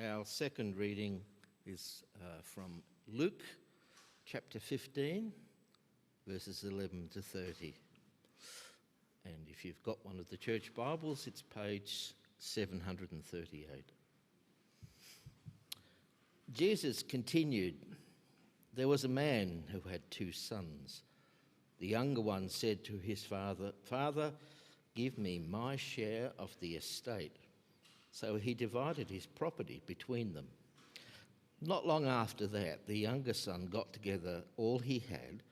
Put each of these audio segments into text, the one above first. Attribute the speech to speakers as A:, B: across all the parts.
A: Our second reading is from Luke chapter 15, verses 11 to 30. And if you've got one of the church Bibles, it's page 738. Jesus continued, "There was a man who had 2 sons. The younger one said to his father, 'Father, give me my share of the estate.' So he divided his property between them. Not long after that, the younger son got together all he had,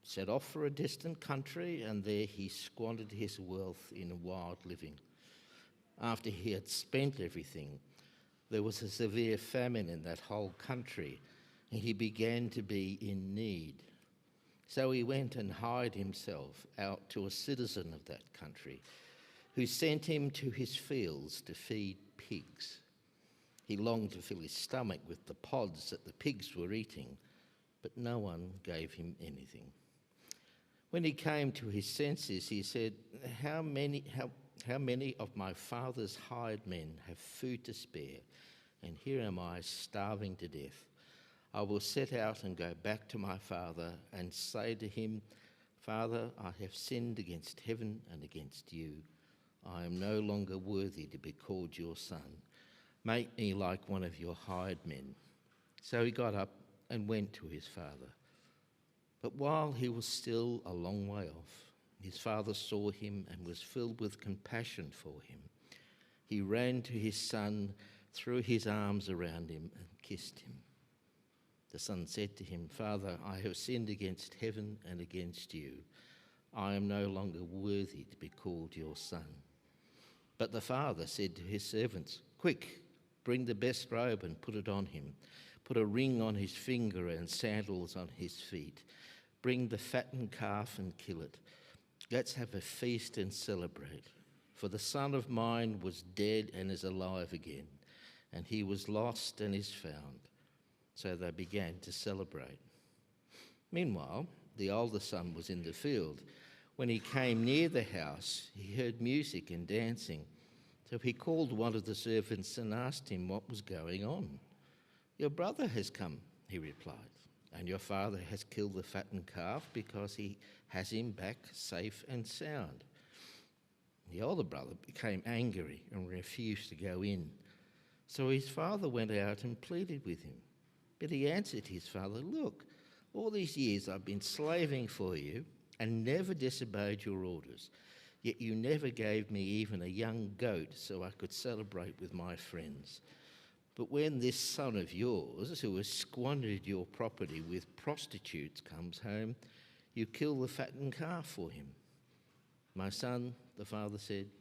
A: set off for a distant country, and there he squandered his wealth in wild living. After he had spent everything, there was a severe famine in that whole country, and he began to be in need. So he went and hired himself out to a citizen of that country, who sent him to his fields to feed pigs. He longed to fill his stomach with the pods that the pigs were eating, but no one gave him anything. When he came to his senses, he said, How many of my father's hired men have food to spare, and here am I starving to death? I will set out and go back to my father and say to him, Father, I have sinned against heaven and against you. I am no longer worthy to be called your son. Make me like one of your hired men." So he got up and went to his father. But while he was still a long way off, his father saw him and was filled with compassion for him. He ran to his son, threw his arms around him and kissed him. The son said to him, "Father, I have sinned against heaven and against you. I am no longer worthy to be called your son." But the father said to his servants, "Quick, bring the best robe and put it on him. Put a ring on his finger and sandals on his feet. Bring the fattened calf and kill it. Let's have a feast and celebrate. For the son of mine was dead and is alive again, and he was lost and is found." So they began to celebrate. Meanwhile, the older son was in the field. When he came near the house, he heard music and dancing. So he called one of the servants and asked him what was going on. "Your brother has come," he replied, "and your father has killed the fattened calf because he has him back safe and sound." The older brother became angry and refused to go in. So his father went out and pleaded with him. But he answered his father, "Look, all these years I've been slaving for you and never disobeyed your orders. Yet you never gave me even a young goat so I could celebrate with my friends. But when this son of yours, who has squandered your property with prostitutes, comes home, you kill the fattened calf for him." "My son," the father said,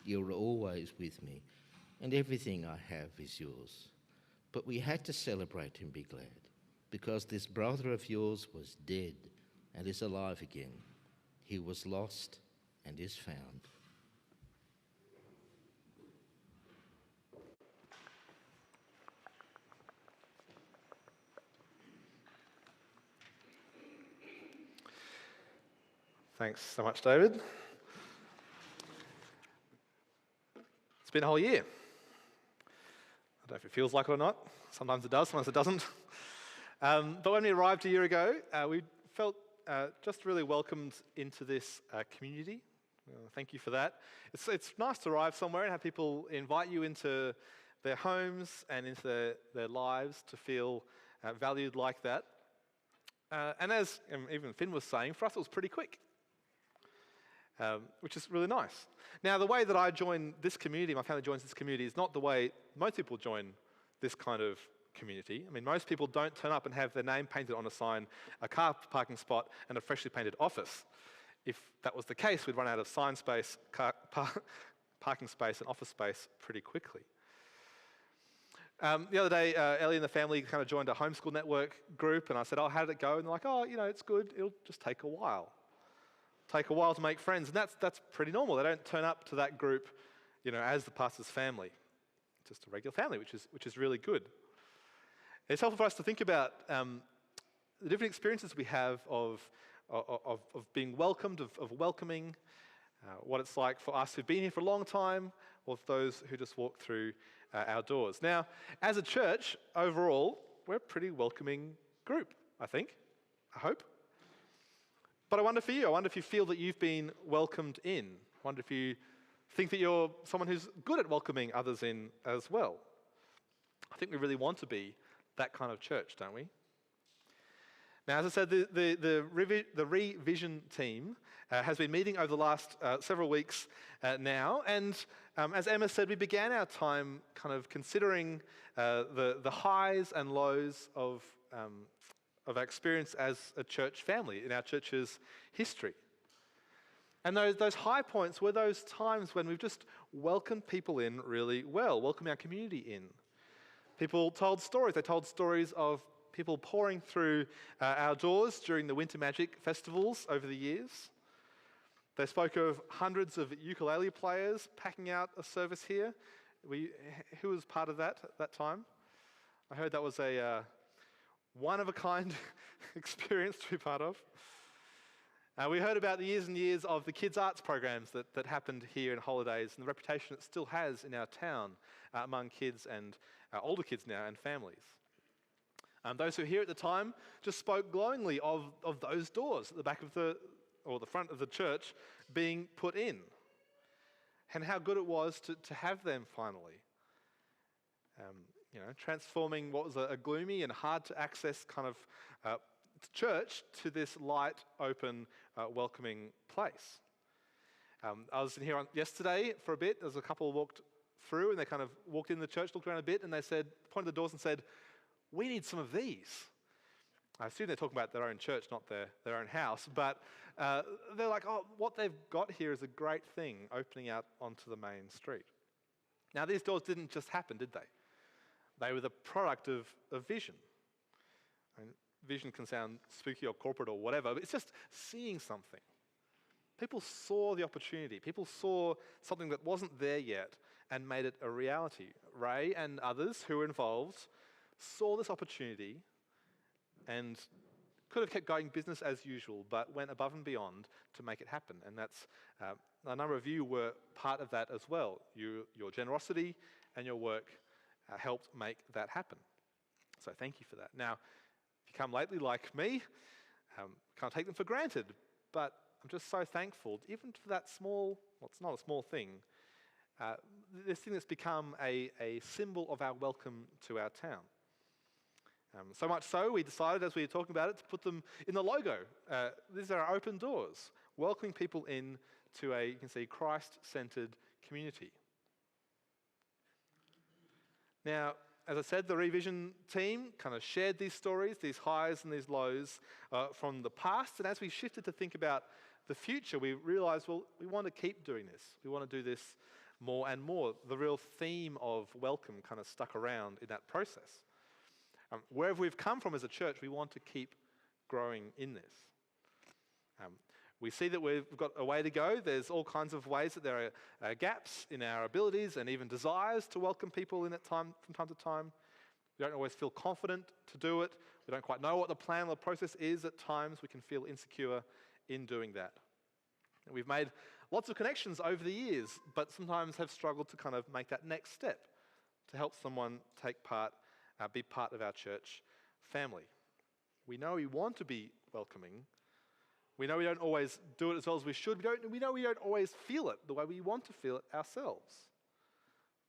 A: "you are always with me, and everything I have is yours. But we had to celebrate and be glad, because this brother of yours was dead and is alive again. He was lost and is found."
B: Thanks so much, David. It's been a whole year. I don't know if it feels like it or not. Sometimes it does, sometimes it doesn't. But when we arrived a year ago, we felt just really welcomed into this community. Thank you for that. It's nice to arrive somewhere and have people invite you into their homes and into their lives to feel valued like that. And as even Finn was saying, for us it was pretty quick, which is really nice. Now, the way that I join this community, my family joins this community, is not the way most people join this kind of community. I mean, most people don't turn up and have their name painted on a sign, a car parking spot, and a freshly painted office. If that was the case, we'd run out of sign space, parking space, and office space pretty quickly. The other day, Ellie and the family kind of joined a homeschool network group, and I said, "Oh, how did it go?" And they're like, "Oh, it's good. It'll just take a while. Take a while to make friends," and that's pretty normal. They don't turn up to that group, as the pastor's family. It's just a regular family, which is really good. It's helpful for us to think about the different experiences we have of being welcomed, of welcoming, what it's like for us who've been here for a long time, or those who just walk through our doors. Now, as a church, overall, we're a pretty welcoming group, I think, I hope. But I wonder for you, I wonder if you feel that you've been welcomed in. I wonder if you think that you're someone who's good at welcoming others in as well. I think we really want to be that kind of church, don't we? Now, as I said, the revision team has been meeting over the last several weeks now, and as Emma said, we began our time kind of considering the highs and lows of our experience as a church family in our church's history. And those high points were those times when we've just welcomed people in really well, welcomed our community in. People told stories. They told stories of people pouring through our doors during the Winter Magic festivals over the years. They spoke of hundreds of ukulele players packing out a service here. Who was part of that at that time? I heard that was a one-of-a-kind experience to be part of. We heard about the years and years of the kids' arts programs that happened here in holidays and the reputation it still has in our town among kids and older kids now and families. Those who were here at the time just spoke glowingly of those doors at the back of the front of the church being put in, and how good it was to have them finally. Transforming what was a gloomy and hard to access kind of church to this light, open, welcoming place. I was in here yesterday for a bit. There was a couple walked through, and they kind of walked in the church, looked around a bit, and they pointed to the doors and said, "We need some of these." I assume they're talking about their own church, not their own house, but they're like, "Oh, what they've got here is a great thing, opening out onto the main street." Now, these doors didn't just happen, did they? They were the product of vision. Vision can sound spooky or corporate or whatever, but it's just seeing something. People saw the opportunity. People saw something that wasn't there yet and made it a reality. Ray and others who were involved saw this opportunity and could have kept going business as usual, but went above and beyond to make it happen. And that's a number of you were part of that as well. Your generosity and your work helped make that happen. So thank you for that. Now, if you come lately like me, can't take them for granted, but I'm just so thankful, even for that small, well, it's not a small thing, this thing that's become a symbol of our welcome to our town. So much so, we decided as we were talking about it to put them in the logo. These are our open doors, welcoming people in to you can see, Christ-centered community. Now, as I said, the revision team kind of shared these stories, these highs and these lows from the past. And as we shifted to think about the future, we realized, well, we want to keep doing this. We want to do this more and more. The real theme of welcome kind of stuck around in that process. Wherever we've come from as a church, we want to keep growing in this. We see that we've got a way to go. There's all kinds of ways that there are gaps in our abilities and even desires to welcome people in at time from time to time. We don't always feel confident to do it. We don't quite know what the plan or the process is at times. We can feel insecure in doing that. And we've made lots of connections over the years, but sometimes have struggled to kind of make that next step to help someone take part, be part of our church family. We know we want to be welcoming. We know we don't always do it as well as we should. We know we don't always feel it the way we want to feel it ourselves.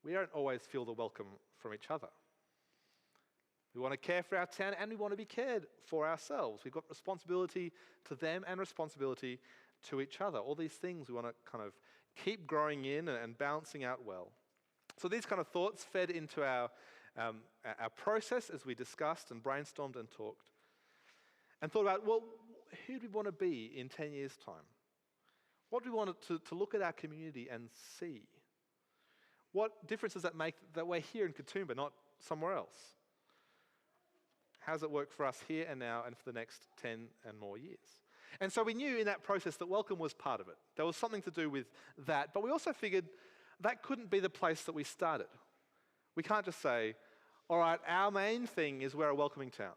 B: We don't always feel the welcome from each other. We want to care for our town and we want to be cared for ourselves. We've got responsibility to them and responsibility to each other. All these things we want to kind of keep growing in and balancing out well. So these kind of thoughts fed into our process as we discussed and brainstormed and talked. And thought about, well, who do we want to be in 10 years' time? What do we want to look at our community and see? What difference does that make that we're here in Katoomba, not somewhere else? How does it work for us here and now and for the next 10 and more years? And so we knew in that process that welcome was part of it. There was something to do with that, but we also figured that couldn't be the place that we started. We can't just say, all right, our main thing is we're a welcoming church.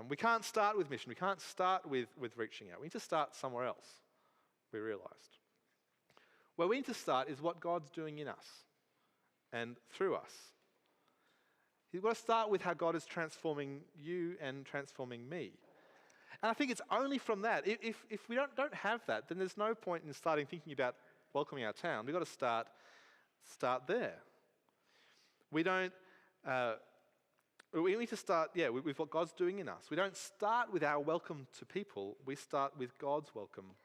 B: We can't start with mission. We can't start with reaching out. We need to start somewhere else, we realized. Where we need to start is what God's doing in us and through us. You've got to start with how God is transforming you and transforming me. And I think it's only from that. If we don't have that, then there's no point in starting thinking about welcoming our town. We've got to start there. We need to start, with what God's doing in us. We don't start with our welcome to people. We start with God's welcome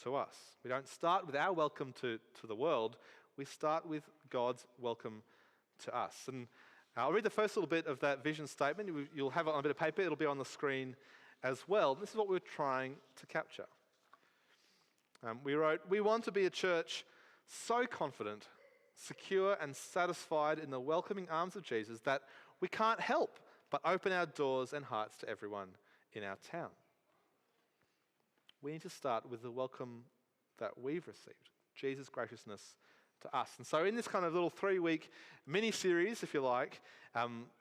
B: to us. We don't start with our welcome to the world. We start with God's welcome to us. And I'll read the first little bit of that vision statement. You'll have it on a bit of paper. It'll be on the screen as well. This is what we're trying to capture. We wrote, "We want to be a church so confident, secure and satisfied in the welcoming arms of Jesus that we can't help but open our doors and hearts to everyone in our town." We need to start with the welcome that we've received, Jesus' graciousness to us. And so in this kind of little 3-week mini-series, if you like,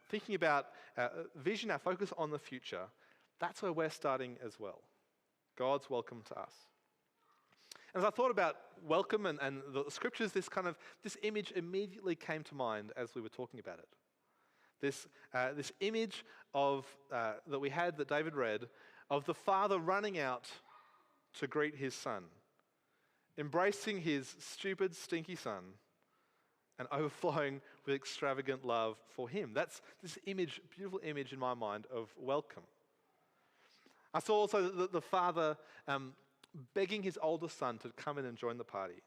B: thinking about vision, our focus on the future, that's where we're starting as well. God's welcome to us. As I thought about welcome and the scriptures, this image immediately came to mind as we were talking about it. This image of that we had, that David read, of the father running out to greet his son, embracing his stupid, stinky son, and overflowing with extravagant love for him. That's this image, beautiful image in my mind of welcome. I saw also the father begging his older son to come in and join the party.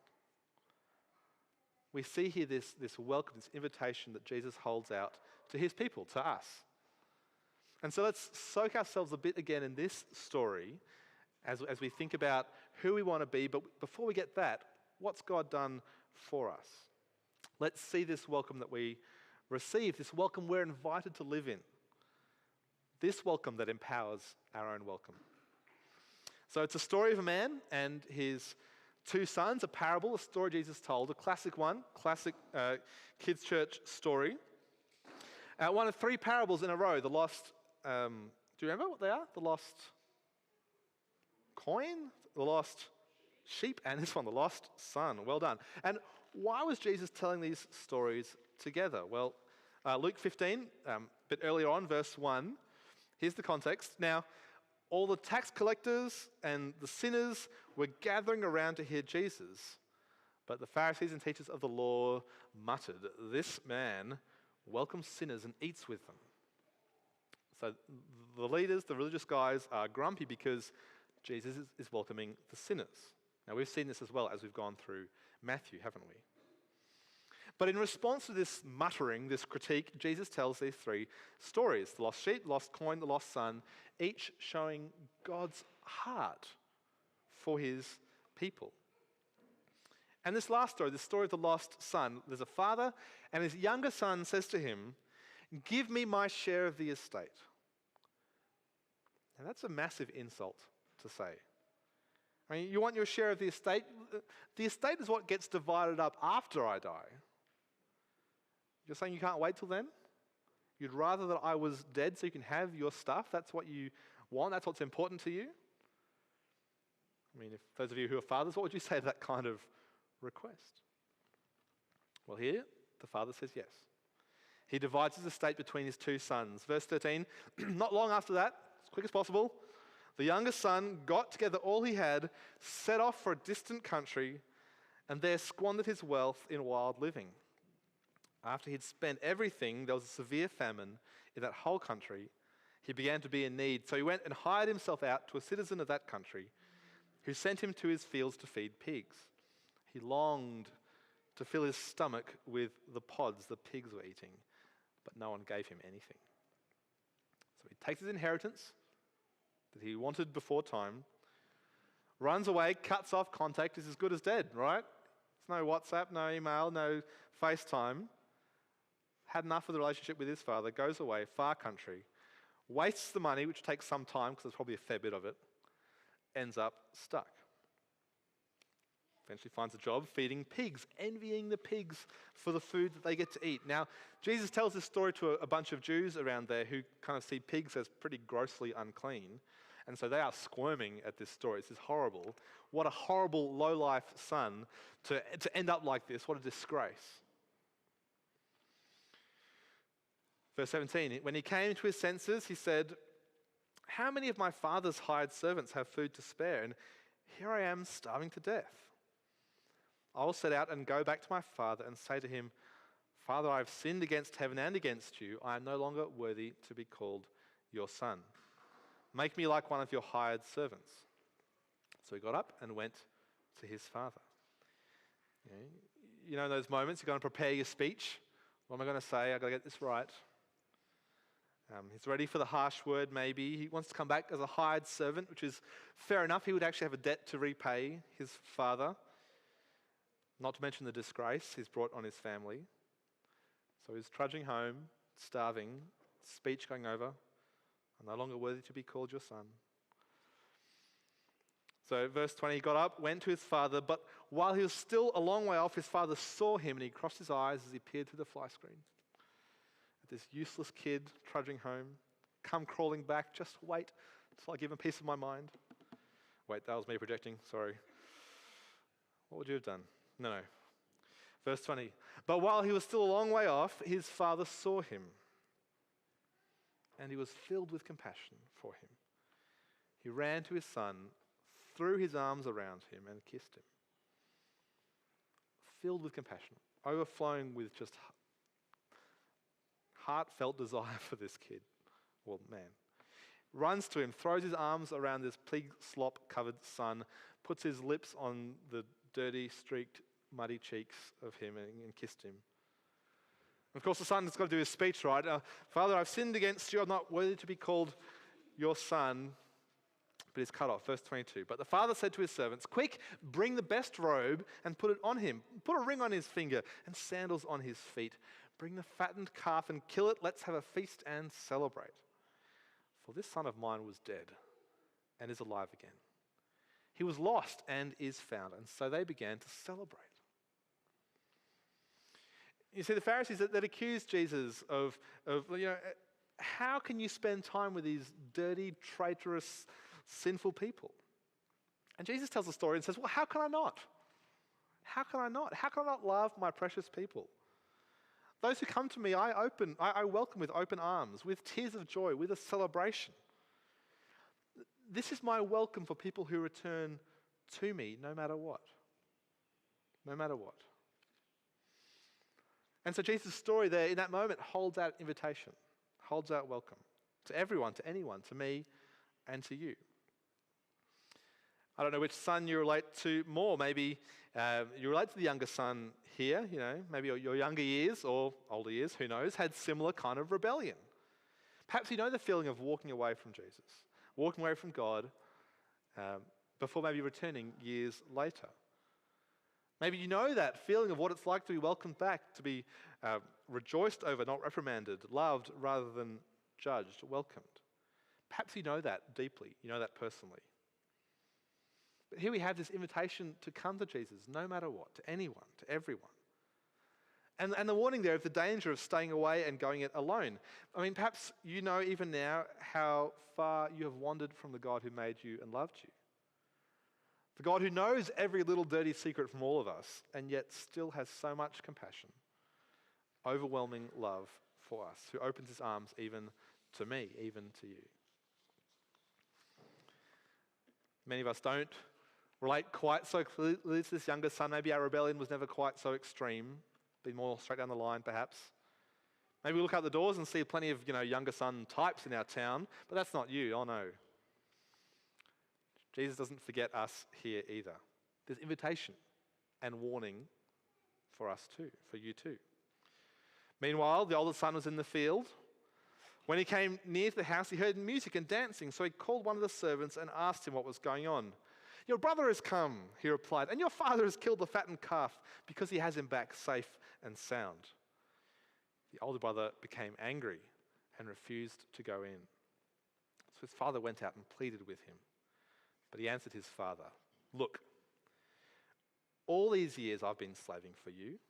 B: We see here this welcome, this invitation that Jesus holds out to his people, to us. And so let's soak ourselves a bit again in this story as we think about who we want to be. But before we get that, what's God done for us? Let's see this welcome that we receive, this welcome we're invited to live in. This welcome that empowers our own welcome. So it's a story of a man and his 2 sons, a parable, a story Jesus told, a classic one, classic kids' church story. One of 3 parables in a row. The lost, do you remember what they are? The lost coin, the lost sheep, and this one, the lost son. Well done. And why was Jesus telling these stories together? Well, Luke 15, a bit earlier on, verse 1, here's the context. Now, all the tax collectors and the sinners were gathering around to hear Jesus, but the Pharisees and teachers of the law muttered, "This man welcomes sinners and eats with them." So the leaders, the religious guys, are grumpy because Jesus is welcoming the sinners. Now, we've seen this as well as we've gone through Matthew, haven't we? But in response to this muttering, this critique, Jesus tells these 3 stories: the lost sheep, the lost coin, the lost son, each showing God's heart for his people. And this last story, the story of the lost son, there's a father, and his younger son says to him, "Give me my share of the estate." And that's a massive insult to say. I mean, you want your share of the estate? The estate is what gets divided up after I die. You're saying you can't wait till then? You'd rather that I was dead so you can have your stuff? That's what you want? That's what's important to you? I mean, if those of you who are fathers, what would you say to that kind of request? Well, here, the father says yes. He divides his estate between his 2 sons. Verse 13, not long after that, as quick as possible, the youngest son got together all he had, set off for a distant country, and there squandered his wealth in wild living. After he'd spent everything, there was a severe famine in that whole country. He began to be in need, so he went and hired himself out to a citizen of that country, who sent him to his fields to feed pigs. He longed to fill his stomach with the pods the pigs were eating, but no one gave him anything. So he takes his inheritance that he wanted before time, runs away, cuts off contact, is as good as dead, right? There's no WhatsApp, no email, no FaceTime. Had enough of the relationship with his father, goes away, far country, wastes the money, which takes some time because there's probably a fair bit of it, ends up stuck. Eventually finds a job feeding pigs, envying the pigs for the food that they get to eat. Now, Jesus tells this story to a bunch of Jews around there who kind of see pigs as pretty grossly unclean. And so they are squirming at this story. This is horrible. What a horrible, low-life son to end up like this. What a disgrace. Verse 17, when he came to his senses, he said, "How many of my father's hired servants have food to spare, and here I am starving to death? I will set out and go back to my father and say to him, 'Father, I have sinned against heaven and against you. I am no longer worthy to be called your son. Make me like one of your hired servants.' So he got up and went to his father." You know, in those moments, you're going to prepare your speech. What am I going to say? I've got to get this right. He's ready for the harsh word, maybe. He wants to come back as a hired servant, which is fair enough. He would actually have a debt to repay his father, not to mention the disgrace he's brought on his family. So he's trudging home, starving, speech going over, "I'm no longer worthy to be called your son." So verse 20, he got up, went to his father, but while he was still a long way off, his father saw him and he crossed his eyes as he peered through the fly screen. At this useless kid trudging home, come crawling back, just wait till I give him peace of my mind. Wait, that was me projecting, sorry. What would you have done? No. Verse 20, but while he was still a long way off, his father saw him and he was filled with compassion for him. He ran to his son, threw his arms around him and kissed him. Filled with compassion, overflowing with just heartfelt desire for this kid, well, man. Runs to him, throws his arms around this pig slop covered son, puts his lips on the dirty, streaked, muddy cheeks of him and kissed him. Of course, the son's got to do his speech, right? "Father, I've sinned against you. I'm not worthy to be called your son." But he's cut off. Verse 22. But the father said to his servants, "Quick, bring the best robe and put it on him. Put a ring on his finger and sandals on his feet. Bring the fattened calf and kill it. Let's have a feast and celebrate. For this son of mine was dead and is alive again. He was lost and is found." And so they began to celebrate. You see, the Pharisees that accused Jesus of, how can you spend time with these dirty, traitorous, sinful people? And Jesus tells the story and says, well, how can I not? How can I not? How can I not love my precious people? Those who come to me, I welcome with open arms, with tears of joy, with a celebration. This is my welcome for people who return to me no matter what. No matter what. And so Jesus' story there in that moment holds out invitation, holds out welcome to everyone, to anyone, to me and to you. I don't know which son you relate to more. Maybe you relate to the younger son here, maybe your younger years or older years, who knows, had similar kind of rebellion. Perhaps you know the feeling of walking away from Jesus, walking away from God before maybe returning years later. Maybe you know that feeling of what it's like to be welcomed back, to be rejoiced over, not reprimanded, loved rather than judged, welcomed. Perhaps you know that deeply, you know that personally. But here we have this invitation to come to Jesus, no matter what, to anyone, to everyone. And the warning there of the danger of staying away and going it alone. I mean, perhaps you know even now how far you have wandered from the God who made you and loved you. The God who knows every little dirty secret from all of us and yet still has so much compassion, overwhelming love for us, who opens his arms even to me, even to you. Many of us don't relate quite so clearly to this younger son. Maybe our rebellion was never quite so extreme, been more straight down the line perhaps. Maybe we look out the doors and see plenty of younger son types in our town, but that's not you, oh no. Jesus doesn't forget us here either. There's invitation and warning for us too, for you too. Meanwhile, the older son was in the field. When he came near to the house, he heard music and dancing, so he called one of the servants and asked him what was going on. "Your brother has come," he replied, "and your father has killed the fattened calf because he has him back safe and sound." The older brother became angry and refused to go in. So his father went out and pleaded with him. But he answered his father, "Look, all these years I've been slaving for you,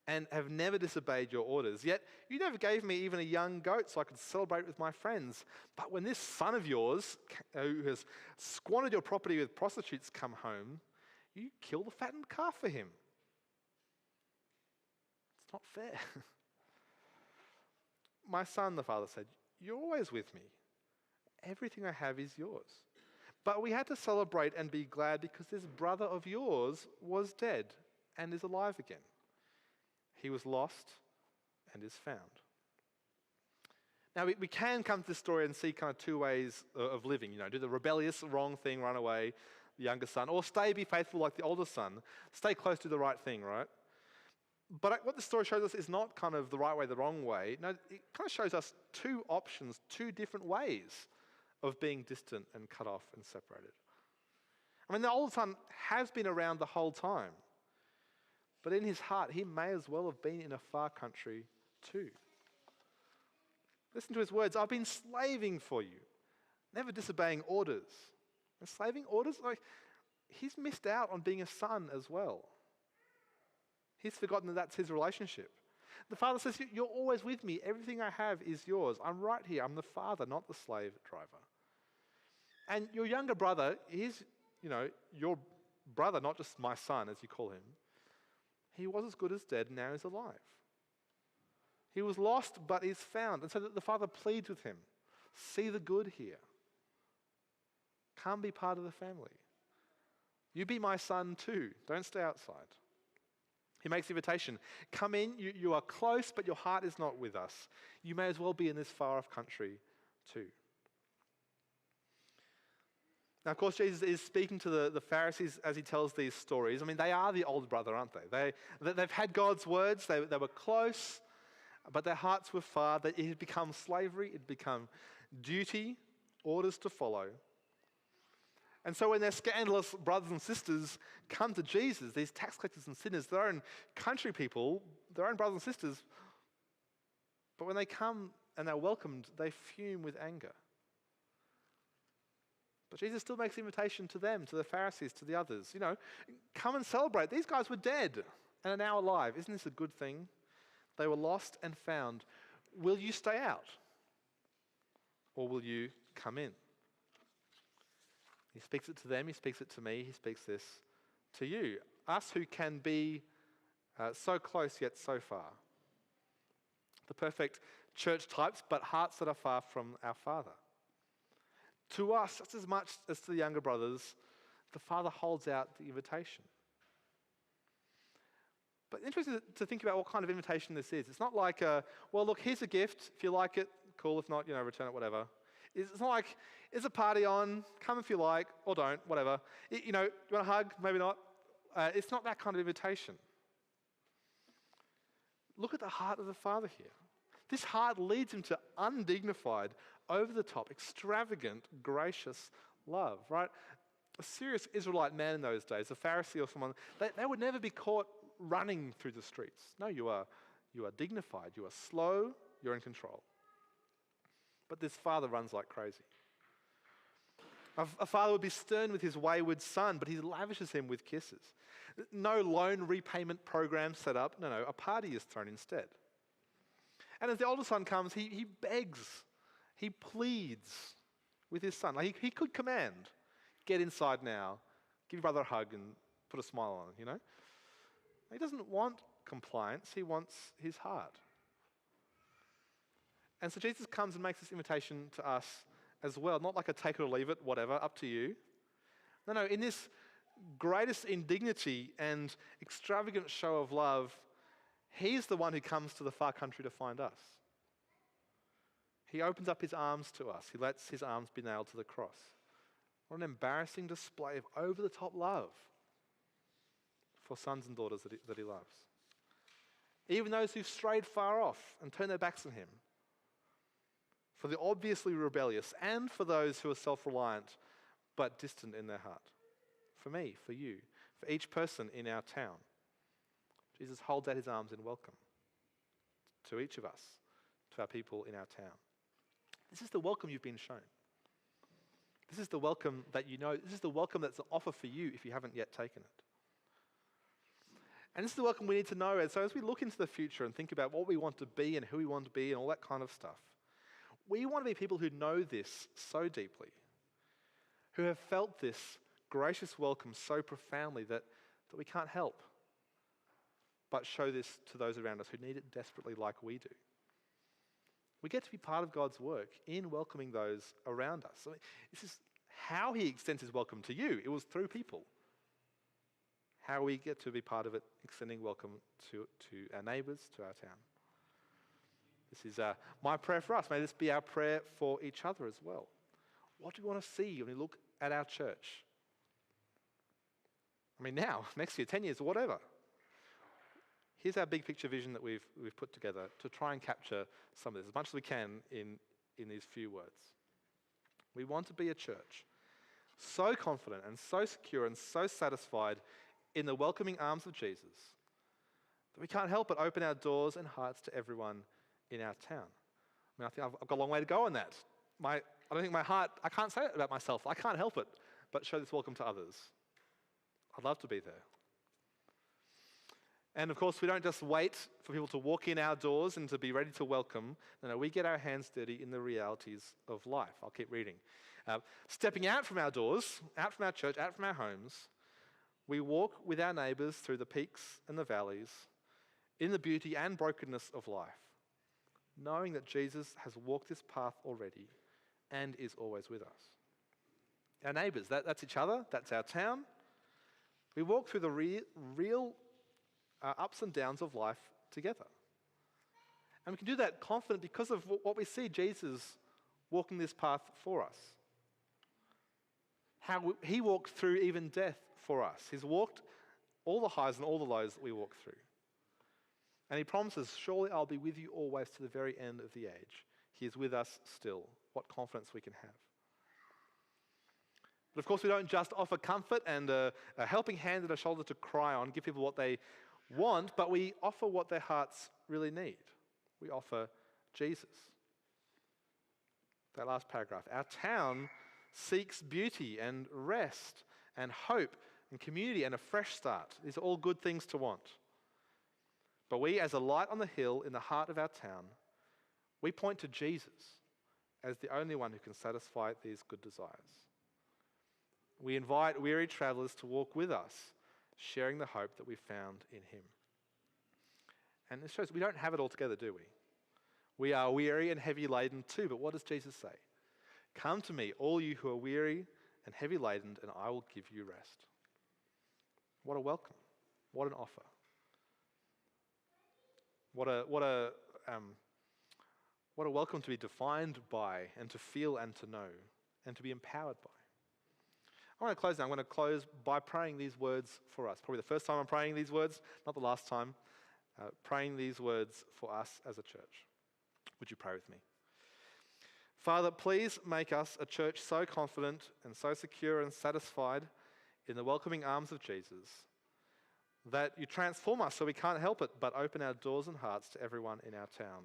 B: and have never disobeyed your orders. Yet you never gave me even a young goat so I could celebrate with my friends. But when this son of yours, who has squandered your property with prostitutes, come home, you kill the fattened calf for him. It's not fair. My son, the father said, you're always with me. Everything I have is yours. But we had to celebrate and be glad because this brother of yours was dead and is alive again. He was lost and is found. Now, we can come to this story and see kind of two ways of living. Do the rebellious, wrong thing, run away, the younger son, or stay, be faithful like the older son. Stay close to the right thing, right? But what the story shows us is not kind of the right way, the wrong way. No, it kind of shows us two options, two different ways of being distant and cut off and separated. I mean, the older son has been around the whole time. But in his heart, he may as well have been in a far country too. Listen to his words. I've been slaving for you, never disobeying orders. Enslaving orders? He's missed out on being a son as well. He's forgotten that that's his relationship. The father says, you're always with me. Everything I have is yours. I'm right here. I'm the father, not the slave driver. And your younger brother is, your brother, not just my son, as you call him. He was as good as dead, and now he's alive. He was lost, but is found. And so the father pleads with him, see the good here. Come be part of the family. You be my son too. Don't stay outside. He makes the invitation. Come in, you are close, but your heart is not with us. You may as well be in this far-off country too. Now, of course, Jesus is speaking to the Pharisees as he tells these stories. I mean, they are the older brother, aren't they? They've had God's words. They were close, but their hearts were far. It had become slavery. It had become duty, orders to follow. And so when their scandalous brothers and sisters come to Jesus, these tax collectors and sinners, their own country people, their own brothers and sisters, but when they come and they're welcomed, they fume with anger. But Jesus still makes the invitation to them, to the Pharisees, to the others. Come and celebrate. These guys were dead and are now alive. Isn't this a good thing? They were lost and found. Will you stay out? Or will you come in? He speaks it to them, he speaks it to me, he speaks this to you. Us who can be so close yet so far. The perfect church types, but hearts that are far from our Father. To us, just as much as to the younger brothers, the Father holds out the invitation. But interesting to think about what kind of invitation this is. It's not like, well, look, here's a gift. If you like it, cool. If not, return it, whatever. It's not like, is a party on? Come if you like, or don't, whatever. You want a hug? Maybe not. It's not that kind of invitation. Look at the heart of the Father here. This heart leads him to undignified, over-the-top, extravagant, gracious love, right? A serious Israelite man in those days, a Pharisee or someone, they would never be caught running through the streets. No, you are dignified, you are slow, you're in control. But this father runs like crazy. A father would be stern with his wayward son, but he lavishes him with kisses. No loan repayment program set up. No, a party is thrown instead. And as the older son comes, he begs, he pleads with his son. Like he could command, get inside now, give your brother a hug and put a smile on him, He doesn't want compliance, he wants his heart. And so Jesus comes and makes this invitation to us as well, not like a take it or leave it, whatever, up to you. No, in this greatest indignity and extravagant show of love, he's the one who comes to the far country to find us. He opens up his arms to us. He lets his arms be nailed to the cross. What an embarrassing display of over-the-top love for sons and daughters that he loves. Even those who've strayed far off and turned their backs on him. For the obviously rebellious and for those who are self-reliant but distant in their heart. For me, for you, for each person in our town. Jesus holds out his arms in welcome to each of us, to our people in our town. This is the welcome you've been shown. This is the welcome that you know. This is the welcome that's an offer for you if you haven't yet taken it. And this is the welcome we need to know. And so as we look into the future and think about what we want to be and who we want to be and all that kind of stuff, we want to be people who know this so deeply, who have felt this gracious welcome so profoundly that we can't help but show this to those around us who need it desperately like we do. We get to be part of God's work in welcoming those around us. I mean, this is how he extends his welcome to you. It was through people. How we get to be part of it, extending welcome to our neighbours, to our town. This is my prayer for us. May this be our prayer for each other as well. What do we want to see when we look at our church? I mean, now, next year, 10 years, or whatever. Here's our big picture vision that we've put together to try and capture some of this, as much as we can in these few words. We want to be a church so confident and so secure and so satisfied in the welcoming arms of Jesus that we can't help but open our doors and hearts to everyone in our town. I mean, I think I've got a long way to go on that. I don't think my heart, I can't say it about myself. I can't help it but show this welcome to others. I'd love to be there. And of course, we don't just wait for people to walk in our doors and to be ready to welcome. No, we get our hands dirty in the realities of life. I'll keep reading. Stepping out from our doors, out from our church, out from our homes, we walk with our neighbours through the peaks and the valleys, in the beauty and brokenness of life, knowing that Jesus has walked this path already and is always with us. Our neighbours, that's each other, that's our town. We walk through the real ups and downs of life together. And we can do that confident because of what we see Jesus walking this path for us. How he walked through even death for us. He's walked all the highs and all the lows that we walk through. And he promises, surely I'll be with you always to the very end of the age. He is with us still. What confidence we can have. But of course, we don't just offer comfort and a helping hand and a shoulder to cry on, give people what they want, but we offer what their hearts really need. We offer Jesus. That last paragraph. Our town seeks beauty and rest and hope and community and a fresh start. These are all good things to want. But we, as a light on the hill in the heart of our town, we point to Jesus as the only one who can satisfy these good desires. We invite weary travellers to walk with us, sharing the hope that we found in him. And this shows we don't have it all together, do we? We are weary and heavy laden too, but what does Jesus say? Come to me, all you who are weary and heavy laden, and I will give you rest. What a welcome. What an offer. What a welcome to be defined by and to feel and to know and to be empowered by. I want to close now. I'm going to close by praying these words for us. Probably the first time I'm praying these words, not the last time. Praying these words for us as a church. Would you pray with me? Father, please make us a church so confident and so secure and satisfied in the welcoming arms of Jesus that you transform us so we can't help it but open our doors and hearts to everyone in our town.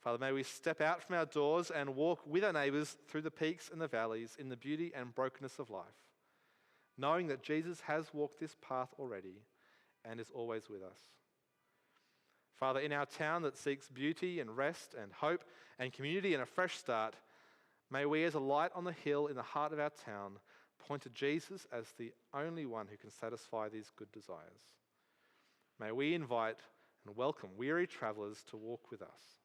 B: Father, may we step out from our doors and walk with our neighbours through the peaks and the valleys in the beauty and brokenness of life, knowing that Jesus has walked this path already and is always with us. Father, in our town that seeks beauty and rest and hope and community and a fresh start, may we as a light on the hill in the heart of our town point to Jesus as the only one who can satisfy these good desires. May we invite and welcome weary travellers to walk with us.